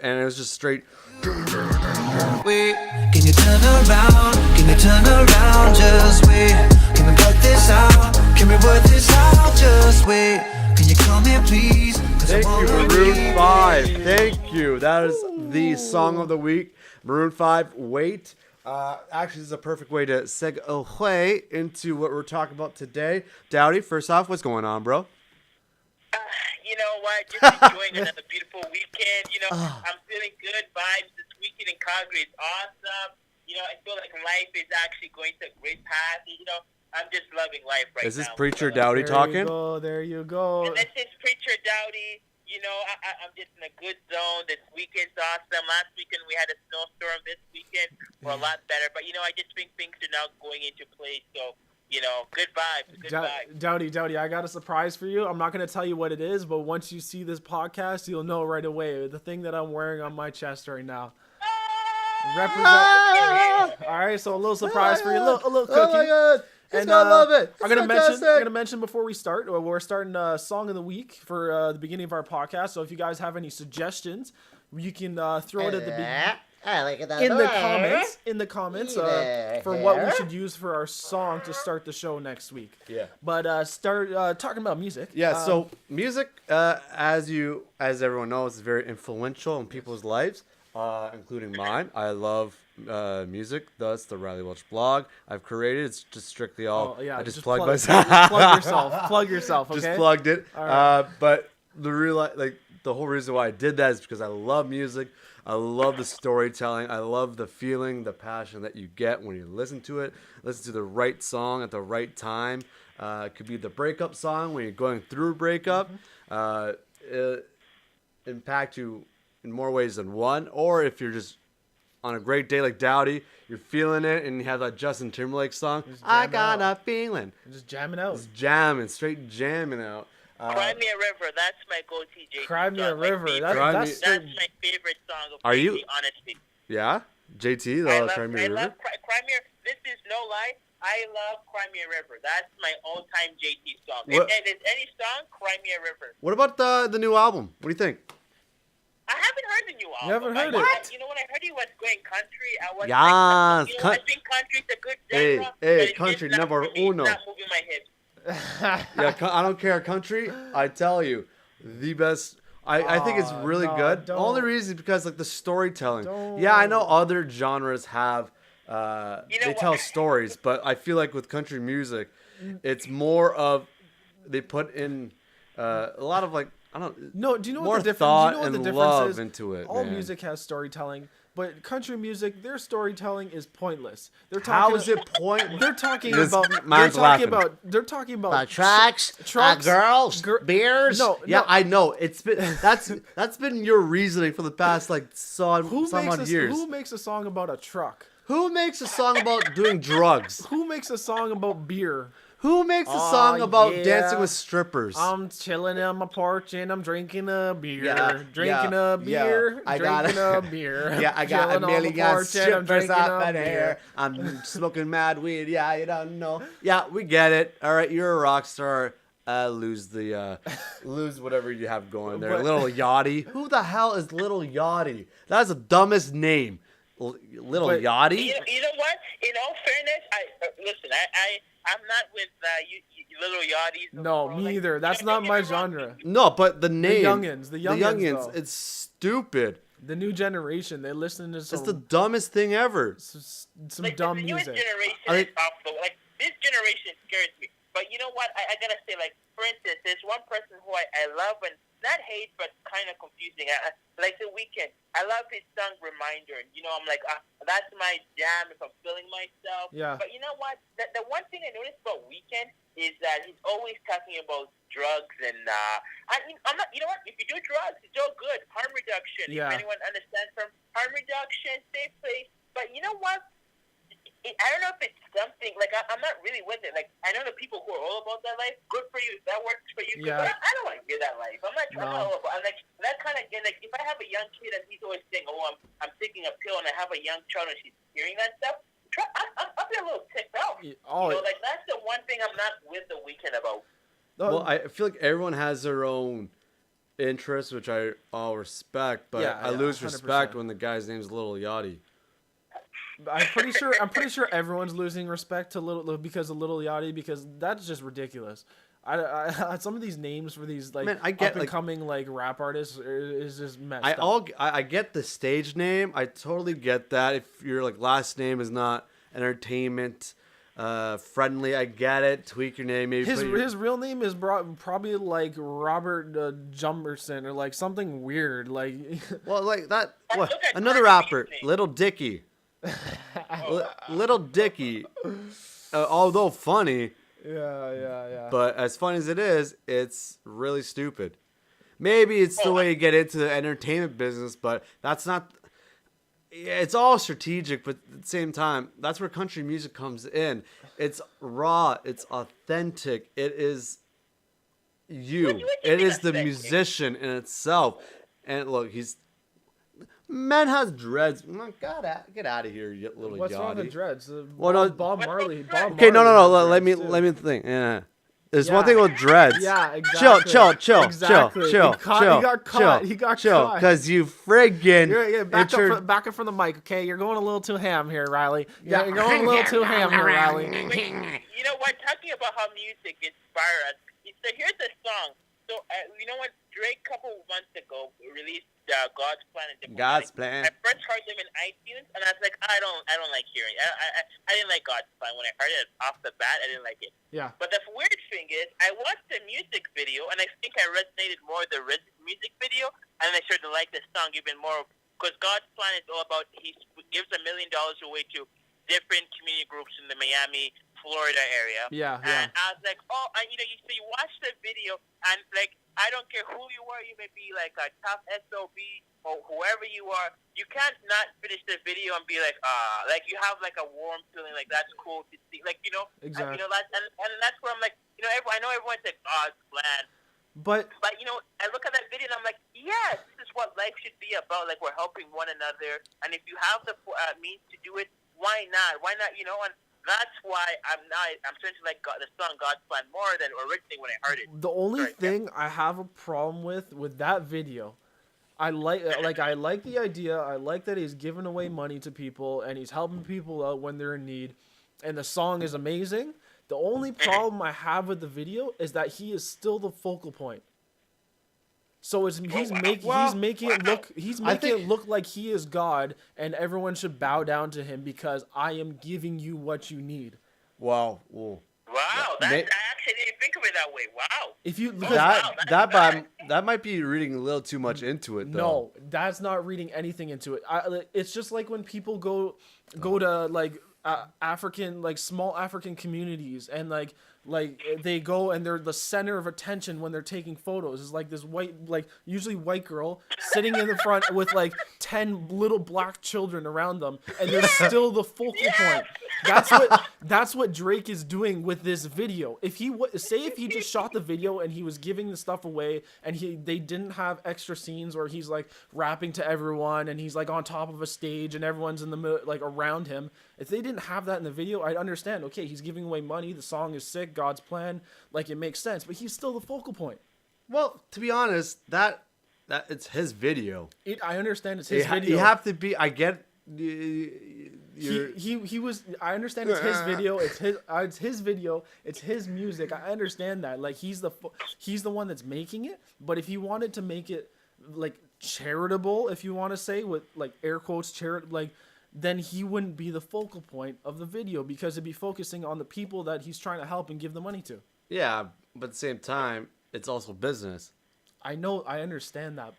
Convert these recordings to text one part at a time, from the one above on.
and it was just straight. Wait, can you turn around? Can you turn around? Just wait. Can we work this out? Can we work this out? Just wait. Can you come here, please? Thank you, Maroon 5. Thank you. That is the song of the week. Maroon 5, Wait. Actually, this is a perfect way to segue into what we're talking about today. Daudi, first off, what's going on, bro? You know what? Just enjoying another beautiful weekend. I'm feeling good vibes. This weekend in Calgary is awesome. I feel like life is actually going to a great path. I'm just loving life right now. Is this Preacher Daudi talking? There you go. And this is Preacher Daudi. I'm just in a good zone. This weekend's awesome. Last weekend we had a snowstorm. This weekend we're a lot better. But, I just think things are now going into place. So, good vibes. Good vibes. Daudi, I got a surprise for you. I'm not going to tell you what it is, but once you see this podcast, you'll know right away. The thing that I'm wearing on my chest right now. Represent. All right, so a little surprise for you. A little cookie. Oh, my God. And I love it. I'm gonna mention before we start. We're starting a song of the week for the beginning of our podcast. So if you guys have any suggestions, you can throw it at the beginning in the comments for what we should use for our song to start the show next week. Yeah. But start talking about music. Yeah. So music, as everyone knows, is very influential in people's lives, including mine. I love music, thus the Riley Welch blog I've created. It's just strictly all. Oh, yeah, I just plugged myself. Plug yourself. Okay. Just plugged it. All right. But the whole reason why I did that is because I love music. I love the storytelling. I love the feeling, the passion that you get when you listen to it. Listen to the right song at the right time. It could be the breakup song when you're going through a breakup. It impact you in more ways than one. Or if you're just on a great day like Daudi, you're feeling it, and you have that Justin Timberlake song, I Got a Feeling. Just jamming out. Just jamming, straight jamming out. Cry Me a River, that's my go-to JT Cry Me a song. River. That's my favorite song of JT, honestly. Yeah? JT, Cry Me a River? Cry Me a River. This is no lie. I love Cry Me a River. That's my all-time JT song. If it's any song, Cry Me a River. What about the new album? What do you think? I haven't heard the new album. You haven't heard it? What? When I heard he was going country, I was Yes. I think country's a good genre. Hey, country number uno. It's not moving my hips. Yeah, I don't care. Country, I tell you, the best. I think it's really good. The only reason is because the storytelling. Yeah, I know other genres have they tell stories, but I feel like with country music, it's more of they put in a lot of do you know more what the difference? thought Do you know what the and difference love is? into it. All man. music has storytelling, but country music, their storytelling is pointless. How is it pointless? They're talking This about. man's laughing. They're talking about Trucks, girls, beers. No, I know. It's been that's been your reasoning for the past some years. Who makes a song about a truck? Who makes a song about doing drugs? Who makes a song about beer? Who makes a song about dancing with strippers? I'm chilling on my porch and I'm drinking a beer. Yeah, drinking yeah, a beer. yeah. I drinking got a beer. Yeah, I got a Chilling on the million porch and I'm strippers drinking off a in beer. here. I'm smoking mad weed. Yeah, you don't know. Yeah, we get it. All right, you're a rock star. Lose whatever you have going there. Little Yachty. Who the hell is Little Yachty? That's the dumbest name. Little Yachty. You know what? In all fairness, listen. I'm not with you little yachties. No, me either. That's not my genre. No, but the name. The youngins. Though. It's stupid. The new generation, they listen to some. It's the dumbest thing ever. Some dumb the music. The generation is off the this generation scares me. But you know what? I gotta say, for instance, there's one person who I love and not hate, but kind of confusing. Like The Weeknd. I love his song Reminder. I'm like, that's my jam if I'm feeling myself. Yeah. But you know what? The one thing I noticed about Weeknd is that he's always talking about drugs and I'm not. You know what? If you do drugs, it's all good. Harm reduction. Yeah. If anyone understands from harm reduction, safe place. But you know what? I don't know if it's something I'm not really with it. I know the people who are all about that life. Good for you. If that works for you. Yeah. But I don't want to hear that life. I'm not all about. That kind of if I have a young kid and he's always saying, "Oh, I'm taking a pill," and I have a young child and she's hearing that stuff, I'll be a little ticked off. That's the one thing I'm not with The Weeknd about. Well, I feel like everyone has their own interest, which I'll respect, but Yeah, I lose 100%. respect when the guy's name's Lil Yachty. I'm pretty sure everyone's losing respect to Little because of Little Yachty, because that's just ridiculous. I some of these names for these like Man, I get, up and coming like rap artists is just messed I up. I get the stage name. I totally get that. If your like last name is not entertainment friendly, I get it. Tweak your name. Maybe His real name is probably like Robert Jumberson or like something weird. Like well, like that. Look What? at Another Cardi rapper, B's name. Little Dicky. Little Dicky, although funny, yeah. but as funny as it is, it's really stupid. Maybe it's the way you get into the entertainment business, but that's not. It's all strategic, but at the same time, that's where country music comes in. It's raw. It's authentic. It is you. What do you It mean is the authentic? musician in itself. And look, man has dreads. Get out of here, you little What's wrong with yachty. dreads? Well, no- Bob Marley. Bob Okay, no. Marley Let me has dreads, too. think. Yeah, there's Yeah. one thing with dreads. Yeah, exactly. Chill. Exactly. He got caught. He got caught. Because you friggin' Yeah, back up from the mic, okay? You're going a little too ham here, Riley. Yeah, you're going a little too ham here, Riley. Wait, you know what? Talking about how music inspires us. So here's a song. So you know what? Drake a couple months ago released God's Plan and Different God's Things. Plan. I first heard them in iTunes, and I was like, I don't like hearing. I didn't like God's Plan when I heard it off the bat. I didn't like it. Yeah. But the weird thing is, I watched the music video, and I think I resonated more with the music video, and I started to like the song even more because God's Plan is all about he gives $1 million away to different community groups in the Miami, Florida area. Yeah. And I was like, oh, and so you watch the video, and like, I don't care who you are, you may be like a tough SOB or whoever you are, you can't not finish the video and be like, like you have like a warm feeling, like that's cool to see, like, Exactly. and that's where I'm like, I know everyone's like, God's plan. But I look at that video and I'm like, yes, this is what life should be about. Like, we're helping one another, and if you have the means to do it, why not? And that's why I'm starting to like the song God's Plan more than originally when I heard it. the only thing I have a problem with that video, I like the idea. I like that he's giving away money to people and he's helping people out when they're in need, and the song is amazing. The only problem I have with the video is that he is still the focal point. So he's making it look like he is God and everyone should bow down to him because I am giving you what you need. Wow. Wow, I actually didn't think of it that way. Wow. If you That might be reading a little too much into it, though. No, that's not reading anything into it. It's just like when people go to like African, like small African communities, and like they go and they're the center of attention when they're taking photos. It's like this white, like usually white girl sitting in the front with like 10 little black children around them, and they're still the focal point. That's what Drake is doing with this video. If he just shot the video and he was giving the stuff away, and they didn't have extra scenes where he's like rapping to everyone and he's like on top of a stage and everyone's in the middle, like around him. If they didn't have that in the video, I'd understand. Okay, he's giving away money. The song is sick. God's Plan, like it makes sense. But he's still the focal point. Well, to be honest, that it's his video. I understand it's his video. You have to be. I get. He was. I understand it's his video. It's his video. It's his music. I understand that. Like he's the one that's making it. But if he wanted to make it like charitable, if you want to say with like air quotes like, then he wouldn't be the focal point of the video because it'd be focusing on the people that he's trying to help and give the money to. Yeah, but at the same time, it's also business. I know. I understand that.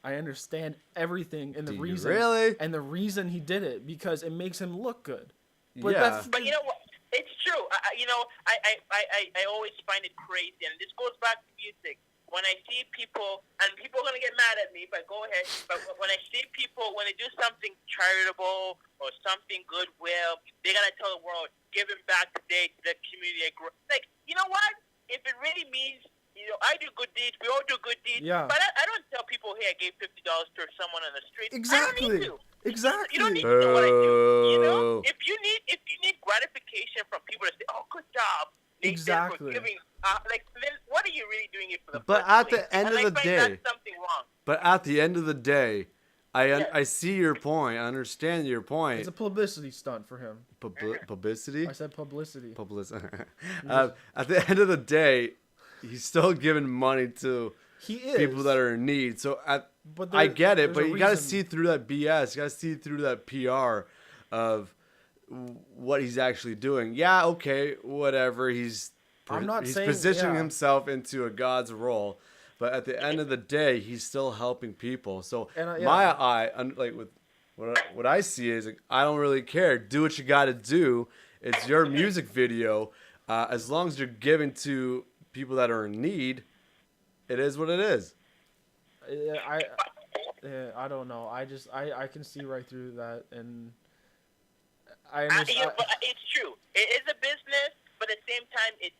I understand everything and the reason. Really? And the reason he did it because it makes him look good. But But you know what? It's true. I always find it crazy, and this goes back to music. When I see people, and people are going to get mad at me, but go ahead. But when I see people, when they do something charitable or something goodwill, they got to tell the world, giving back today to the community. Like, you know what? If it really means, I do good deeds, we all do good deeds. Yeah. But I don't tell people, hey, I gave $50 to someone on the street. Exactly. I don't need to. Exactly. You don't need to know what I do. If you need gratification from people to say, oh, good job. Exactly. For giving like then what are you really doing it for the But first at place? the end And of I the find day, that's something wrong. but at the end of the day, Yeah. I see your point. I understand your point. It's a publicity stunt for him. Publicity. I said publicity. Publicity. At the end of the day, he's still giving money to He is. people that are in need. So But I get it, there's but a you got to reason- see through that BS. You got to see through that PR of what he's actually doing. Yeah, okay, whatever. He's saying- positioning yeah. himself into a God's role, but at the end of the day, he's still helping people. So And, yeah. like with what I see is like, I don't really care. Do what you got to do. It's your music video. As long as you're giving to people that are in need, it is what it is. I don't know. I can see right through that, and I Yeah, understand. but it's true. It is a business, but at the same time, it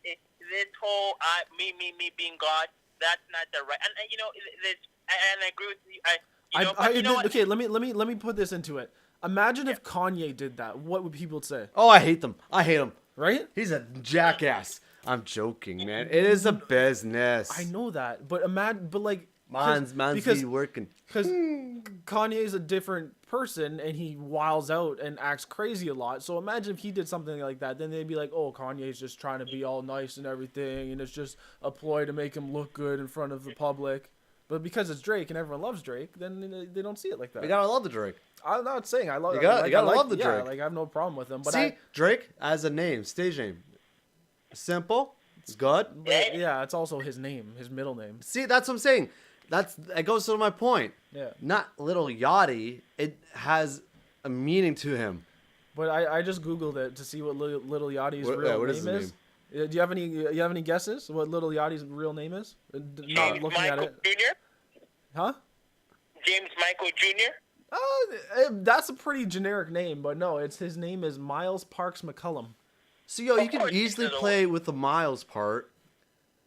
this whole me being God. That's not the right. And you know, and I agree with you. Okay, let me put this into it. Imagine if Kanye did that. What would people say? Oh, I hate them. I hate him. Right? He's a jackass. I'm joking, man. It is a business. I know that, but imagine, but like, Man's be working. because Kanye is a different person and he wiles out and acts crazy a lot. So imagine if he did something like that, then they'd be like, "Oh, Kanye's just trying to be all nice and everything, and it's just a ploy to make him look good in front of the public." But because it's Drake and everyone loves Drake, then they don't see it like that. You gotta love the Drake. I'm not saying I love. You gotta love the yeah, Drake. like I have no problem with him. But See, Drake as a name, stage name, simple. It's good. yeah, it's also his name, his middle name. See, that's what I'm saying. That goes to my point. Yeah. Not Little Yachty. It has a meaning to him. But I just googled it to see what Little Yachty's real what name is is. his Do you have any guesses what Little Yachty's real name is? Not James looking at Michael it. Jr. Huh? James Michael Jr. That's a pretty generic name, but no, his name is Miles Parks McCullum. So you Of can course easily he's a- play with the Miles part.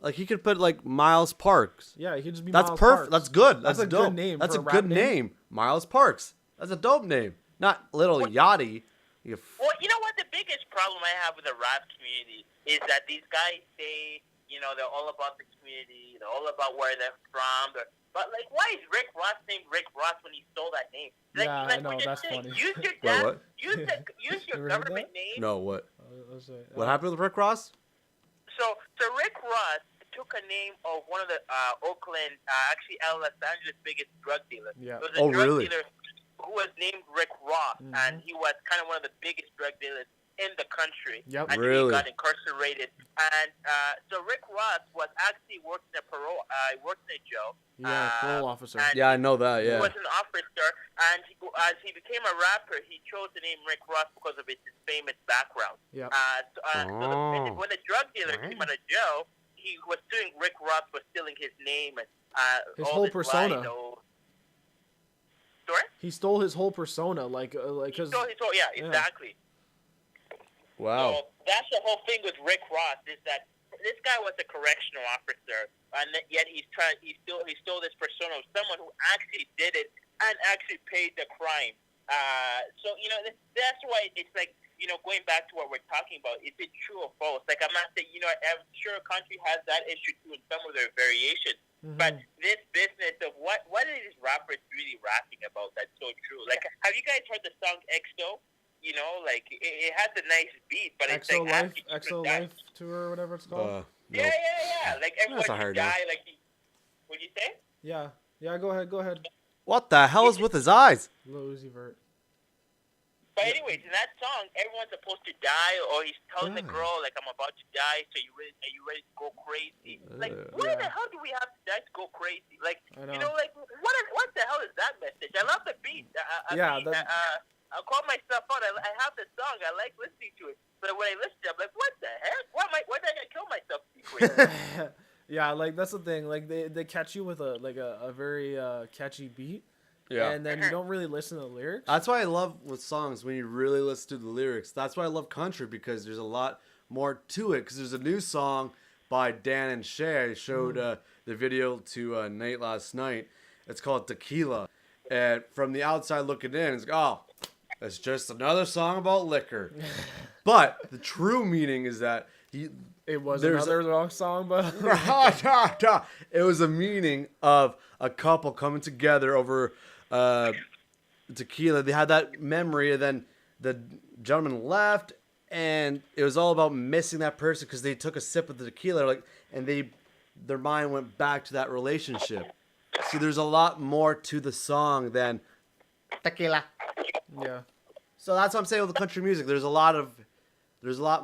Like he could put like Miles Parks. Yeah, he could just be That's Miles perfect. Parks. That's good. That's a dope. good name. That's for a rap good name. Miles Parks. That's a dope name. Not Little Yachty. Well, you know what? The biggest problem I have with the rap community is that these guys say, you know, they're all about the community, they're all about where they're from. But, like, why is Rick Ross named Rick Ross when he stole that name? Like, Yeah, I know, we're just that's saying, funny. Use your Wait, dad, what? use your You heard government that? name. No, what? Let's say, What happened with Rick Ross? So Rick Ross took a name of one of the Oakland, actually Los Angeles' biggest drug dealer. Yeah. It was a Oh, drug really? dealer who was named Rick Ross, Mhm. and he was kind of one of the biggest drug dealers in the country. Yep. And Really? he got incarcerated. And so Rick Ross was actually working at parole. He worked in a jail. Yeah, parole officer. and Yeah, I know that. He Yeah. was an officer, and as he became a rapper, he chose the name Rick Ross because of his famous background. Yep. Oh. When the drug dealer came out of jail, he was suing Rick Ross for stealing his name and His all whole this persona. lies, so- Sorry? He stole his whole persona, because Yeah, exactly. Wow. So that's the whole thing with Rick Ross is that this guy was a correctional officer, and yet he stole this persona of someone who actually did it and actually paid the crime. So you know that's why it's like, you know, going back to what we're talking about, is it true or false? Like, I'm not saying, you know, I'm sure a country has that issue too in some of their variations. Mhm. But this business of what are these rappers really rapping about that's so true? Like, have you guys heard the song EXO? You know, like, it has a nice beat, but it's EXO like Life, after you EXO die- Life Tour, or whatever it's called. No. Yeah. Like, everyone That's a hard die, like, what'd you say? Yeah. Go ahead. What the hell is with his eyes? Lil Uzi Vert. But anyways, in that song, everyone's supposed to die, or he's telling the Yeah. girl, like, I'm about to die, so are you ready to go crazy? Like, why Yeah. the hell do we have to die to go crazy? Like, I you know. know, like, what the hell is that message? I love the beat. Yeah, I'll call myself out. I have the song. I like listening to it. But when I listen to it, I'm like, what the heck? Why did I kill myself to be crazy? Yeah, like that's the thing. Like they catch you with a very catchy beat, Yeah. and then you don't really listen to the lyrics. That's why I love with songs when you really listen to the lyrics. That's why I love country, because there's a lot more to it. Because there's a new song by Dan and Shay. I showed the video to Nate last night. It's called Tequila. And from the outside looking in, it's like, oh, it's just another song about liquor. But the true meaning is that It was There's another wrong song, but it was a meaning of a couple coming together over tequila. They had that memory, and then the gentleman left, and it was all about missing that person because they took a sip of the tequila, like, and their mind went back to that relationship. See, there's a lot more to the song than tequila. yeah. So that's what I'm saying with the country music. There's a lot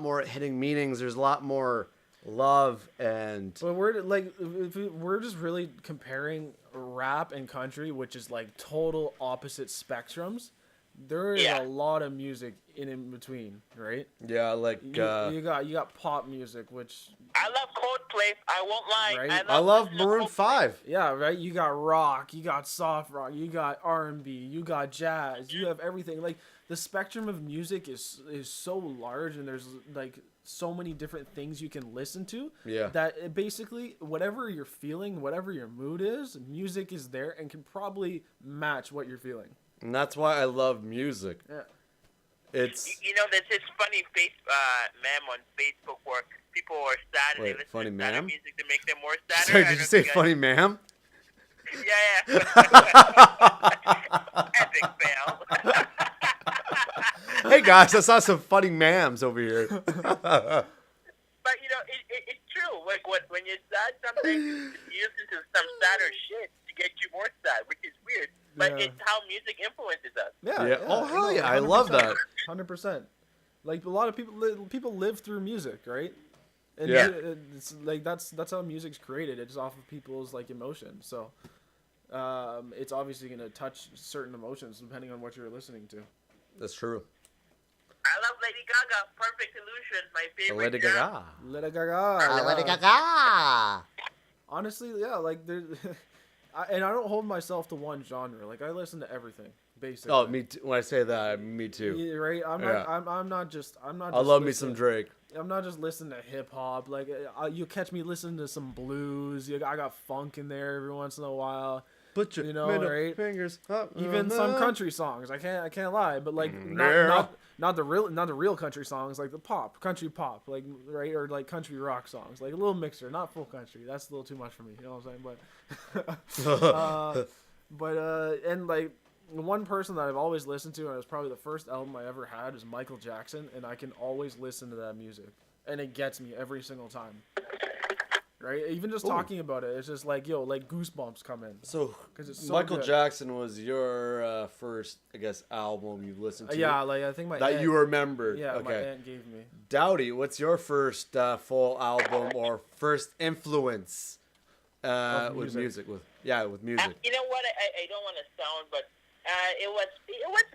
more hidden meanings. There's a lot more love and. But we're just really comparing rap and country, which is like total opposite spectrums. There is a lot of music in between, right? Yeah, like you got pop music, which I love Coldplay. I won't lie. Right? I love Maroon 5. yeah, right. You got rock, you got soft rock, you got R&B, you got jazz, you have everything. Like the spectrum of music is so large, and there's like so many different things you can listen to. Yeah. That it basically whatever you're feeling, whatever your mood is, music is there and can probably match what you're feeling. And that's why I love music. Yeah. It's You know, there's this funny meme on Facebook where people are sad and Wait, they listen funny to sadder ma'am? music to make them more sadder. Sorry, I did don't you say know if funny ma'am? Yeah. Epic fail. Hey guys, I saw some funny ma'ams over here. But you know, it's true. Like when you're sad, sometimes you listen to some sadder shit to get you more sad, which is weird. But it's how music influences us. Yeah. Oh hell yeah, I love that. 100%. Like a lot of people live through music, right? And Yeah. it's like that's how music's created. It's off of people's like emotions. So it's obviously gonna touch certain emotions depending on what you're listening to. That's true. I love Lady Gaga. Perfect Illusion, my favorite. Lady Gaga. Lady Gaga. Lady Gaga. Honestly, yeah, like there, and I don't hold myself to one genre. Like I listen to everything, basically. Oh, me too. When I say that, me too. Yeah, right? I'm not just. I love me some Drake. I'm not just listening to hip hop. Like you catch me listening to some blues. I got funk in there every once in a while. Put your middle right? fingers up. Even some country songs. I can't lie, but like not the real country songs, like the country pop, like right, or like country rock songs, like a little mixer, not full country. That's a little too much for me. You know what I'm saying? But and like one person that I've always listened to, and it was probably the first album I ever had, is Michael Jackson, and I can always listen to that music, and it gets me every single time. Right, even just talking about it, it's just like like goosebumps come in. So, it's so Michael good. Jackson was your first, I guess, album you listened to. Yeah, like I think my that aunt, you remember. Yeah, okay. my aunt gave me. Dowdy, what's your first full album or first influence with music? With music. You know what? I don't want to sound, but it was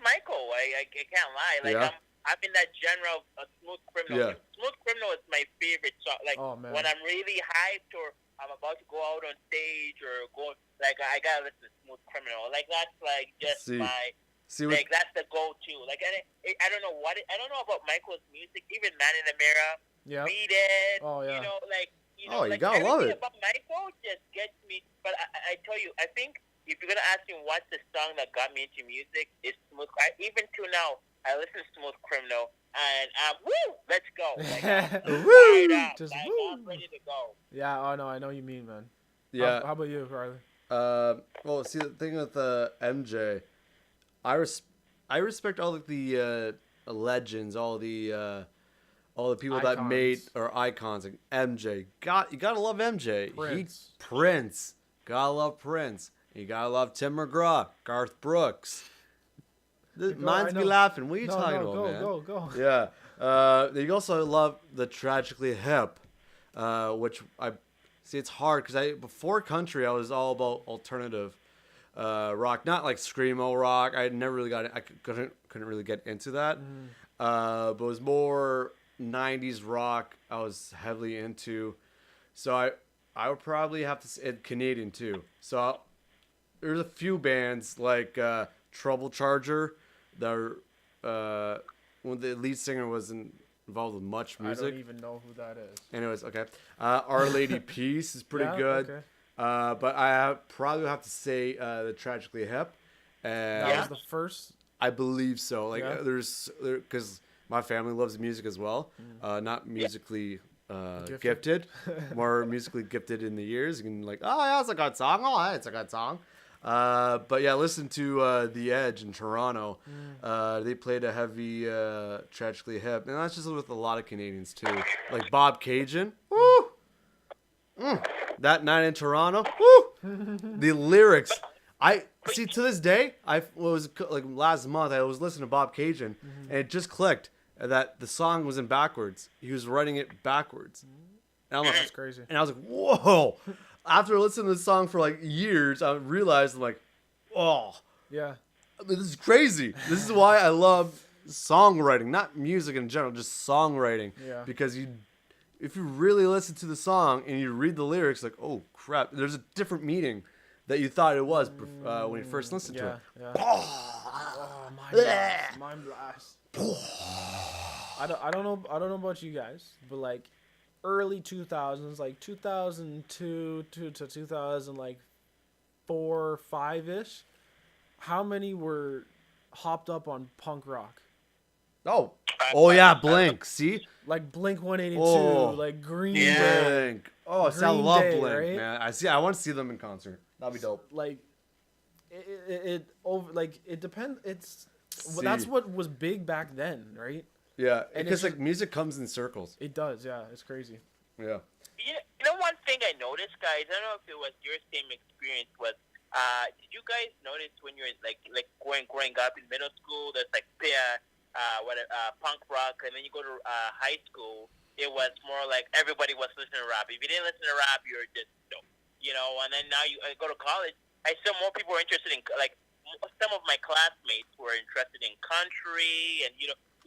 Michael. I can't lie. Like I'm in that genre of Smooth Criminal. Yeah. Smooth Criminal is my favorite song. Like when I'm really hyped or I'm about to go out on stage or go, like I gotta listen to Smooth Criminal. Like that's like just like that's the go-to. Like I don't know I don't know about Michael's music. Even Man in the Mirror, Beat It. Oh yeah. You You gotta love it. About Michael just gets me. But I tell you, I think if you're gonna ask me what's the song that got me into music, it's Smooth. Even to now, I listen to Smooth Criminal, and woo, let's go. Like, I'm ready to go. Yeah, oh no, I know what you mean, man. Yeah. How about you, Riley? Well, see, the thing with MJ, I respect all of the legends, all the people that made or icons. Like MJ, you gotta love MJ. Prince, gotta love Prince. You gotta love Tim McGraw, Garth Brooks. Minds be laughing. What are you talking about, man? Go. Yeah. You also love the Tragically Hip, which I see. It's hard because before country, I was all about alternative rock, not like screamo rock. I never really I couldn't really get into that. But it was more 90s rock. I was heavily into. So I would probably have to say Canadian too. So there's a few bands like Trouble Charger. When the lead singer wasn't involved with much music. I don't even know who that is. Anyways, okay. Our Lady Peace is pretty good. Okay. But I probably have to say the Tragically Hip. That was the first? I believe so. Like because my family loves music as well. Not musically gifted, more musically gifted in the ears. You can like, oh yeah, it's a good song. Oh, it's a good song. But yeah, listen to The Edge in Toronto. They played a heavy, Tragically Hip, and that's just with a lot of Canadians too, like Bob Cajun. Woo! That night in Toronto. Woo! The lyrics. I see to this day. Was like last month. I was listening to Bob Cajun, and it just clicked that the song was in backwards. He was writing it backwards. And I'm like, That's crazy. And I was like, whoa. After listening to this song for like years, I realized I'm like, oh, Yeah. this is crazy. This is why I love songwriting, not music in general, just songwriting. Yeah. Because if you really listen to the song and you read the lyrics, like, oh crap, there's a different meaning that you thought it was when you first listened to it. Yeah. Oh, mind blast. I don't know about you guys, but like early 2000s, like 2002 to 2004, 5-ish, how many were hopped up on punk rock? Oh yeah, Blink. See, Like Blink 182, like Green Day. Blink. Oh, see, I Green love Day, Blink, right? man. I want to see them in concert. That'd be dope. Like it depends. See. That's what was big back then, right? Yeah, And because it's like music comes in circles. It does, yeah. It's crazy. Yeah. You know one thing I noticed, guys. I don't know if it was your same experience. Was did you guys notice when you're like growing up in middle school? There's like punk rock, and then you go to high school. It was more like everybody was listening to rap. If you didn't listen to rap, you're just dope, you know. And then now you go to college. I saw more people were interested in like some of my classmates were interested in country, and you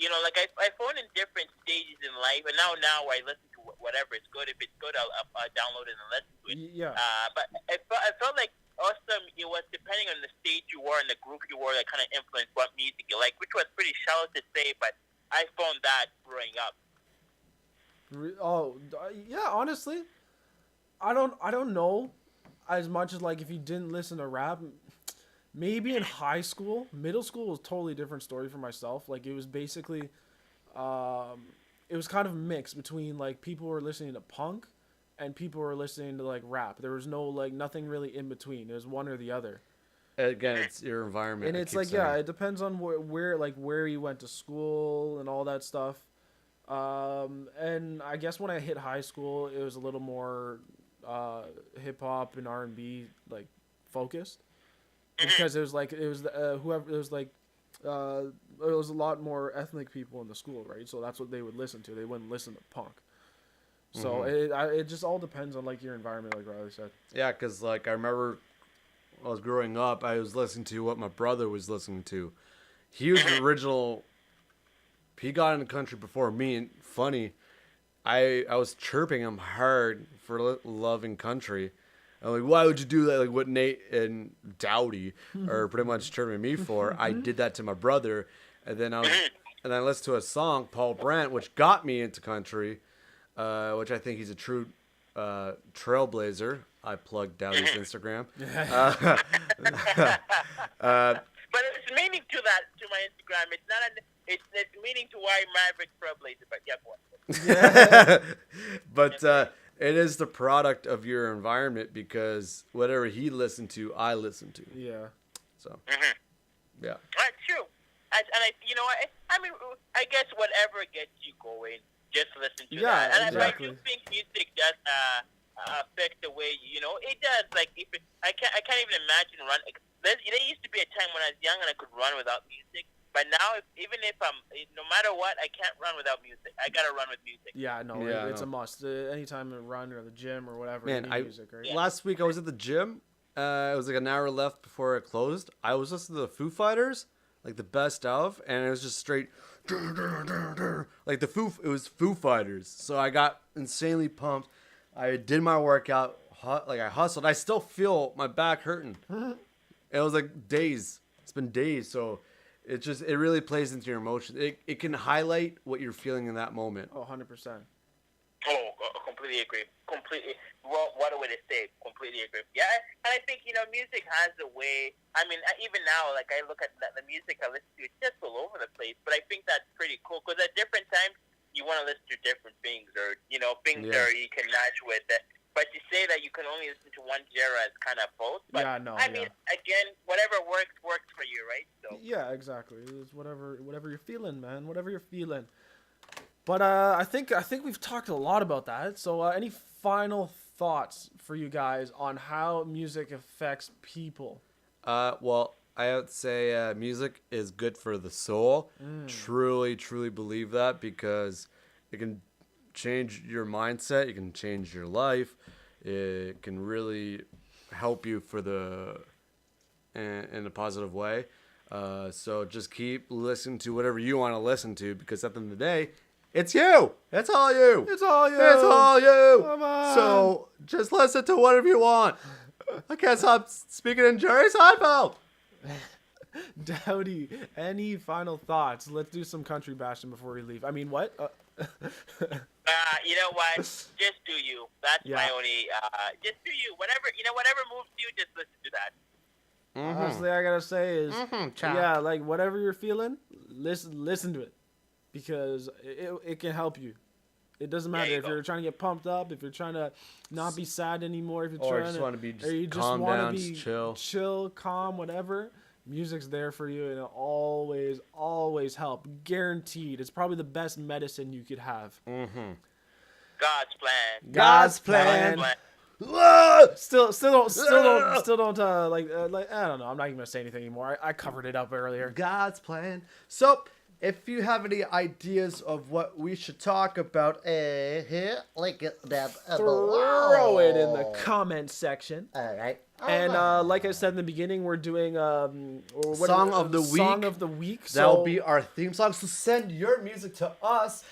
know, like I found in different stages in life, and now I listen to whatever is good. If it's good, I'll download it and listen to it. Yeah. But I felt like also it was depending on the stage you were and the group you were that kind of influenced what music you like, which was pretty shallow to say, but I found that growing up. Oh, yeah. Honestly, I don't know as much as like if you didn't listen to rap. Maybe in high school, middle school was a totally different story for myself. Like it was basically, it was kind of mixed between like people were listening to punk, and people were listening to like rap. There was no like nothing really in between. It was one or the other. Again, it's your environment. And it's like it depends on where you went to school and all that stuff. And I guess when I hit high school, it was a little more hip hop and R&B like focused. Because it was a lot more ethnic people in the school, right? So that's what they would listen to. They wouldn't listen to punk. So it just all depends on like your environment, like Riley said. Yeah, because like I remember when I was growing up, I was listening to what my brother was listening to. He was the original. He got in the country before me, and funny, I was chirping him hard for loving country. I'm like, why would you do that? Like what Nate and Daudi are pretty much chirping me for. I did that to my brother, and then I listened to a song, Paul Brandt, which got me into country, which I think he's a true trailblazer. I plugged Daudi's Instagram. But it's meaning to my Instagram. It's not it's meaning to why Maverick trailblazer. But yeah, boy. But it is the product of your environment because whatever he listened to, I listened to. Yeah. So, yeah. That's true. I mean, I guess whatever gets you going, just listen to that. And exactly. I do think music does affect the way it does. Like I can't even imagine running. There used to be a time when I was young and I could run without music. But now, even if no matter what, I can't run without music. I gotta run with music. Yeah, no, it's a must. Anytime I run or the gym or whatever, Man, music, right? Yeah. Last week I was at the gym. It was like an hour left before it closed. I was listening to the Foo Fighters, like the best of, and it was just straight, like it was Foo Fighters. So I got insanely pumped. I did my workout, like I hustled. I still feel my back hurting. It was like days. It's been days, so. It really plays into your emotions. It can highlight what you're feeling in that moment. Oh, 100%. Oh, completely agree. Completely. Well, what a way to say it. Completely agree. Yeah, and I think, music has a way. I mean, even now, like I look at the music I listen to, it's just all over the place. But I think that's pretty cool because at different times, you want to listen to different things or, things that you can match with. But to say that you can only listen to one genre is kind of both. But Yeah, no, I mean, again, whatever works for you, right? So Yeah, exactly. It's whatever you're feeling, man. Whatever you're feeling. But I think we've talked a lot about that. So any final thoughts for you guys on how music affects people? Well, I would say music is good for the soul. Truly, truly believe that, because it can change your mindset. It can change your life. It can really help you in a positive way. So just keep listening to whatever you want to listen to, because at the end of the day, it's you. It's all you. It's all you. It's all you. Come on. So just listen to whatever you want. I can't stop speaking in Jerry Seinfeld. Daudi, any final thoughts? Let's do some country bashing before we leave. I mean, what? you know what? Just do you. That's my only. Just do you. Whatever moves you, just listen to that. Honestly, I gotta say is, like whatever you're feeling, listen to it, because it can help you. It doesn't matter if you're trying to get pumped up, if you're trying to not be sad anymore, if you're trying just to, want to be or you just calm want down, to be chill, calm, whatever. Music's there for you, and it'll always help. Guaranteed. It's probably the best medicine you could have. God's plan. God's plan. Still don't like I don't know. I'm not even gonna say anything anymore. I covered it up earlier. God's plan. So, if you have any ideas of what we should talk about, Like that. Throw it in the comment section. All right. And like I said in the beginning, we're doing Song of the Week. Song of the Week. That'll be our theme song. So send your music to us.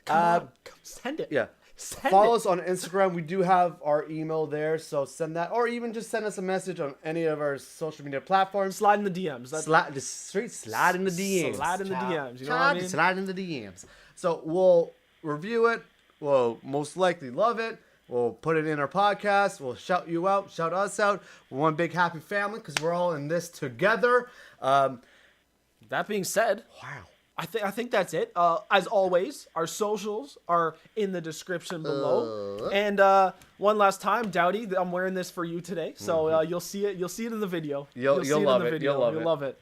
Come send it. Yeah. Send Follow it. us on Instagram. We do have our email there, so send that, or even just send us a message on any of our social media platforms. Slide in the DMs. Just straight slide in the DMs. Slide in the DMs. You know what I mean? Slide in the DMs. So we'll review it. We'll most likely love it. We'll put it in our podcast. We'll shout you out, shout us out. We're one big happy family because we're all in this together. That being said, Wow. I think that's it. As always, our socials are in the description below. And one last time, Daudi, I'm wearing this for you today, so you'll see it. You'll see it in the video. You'll see love it in the it. video. You'll love it.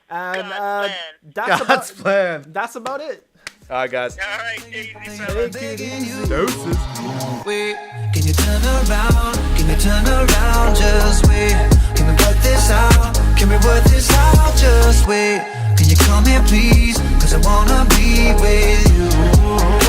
And God's plan. That's about it. All right, guys. All right, easy, Take it easy. Deuces. Wait, can you turn around? Can you turn around? Just wait. Can we work this out? Can we work this out? Just wait. Can you come here, please? 'Cause I wanna be with you.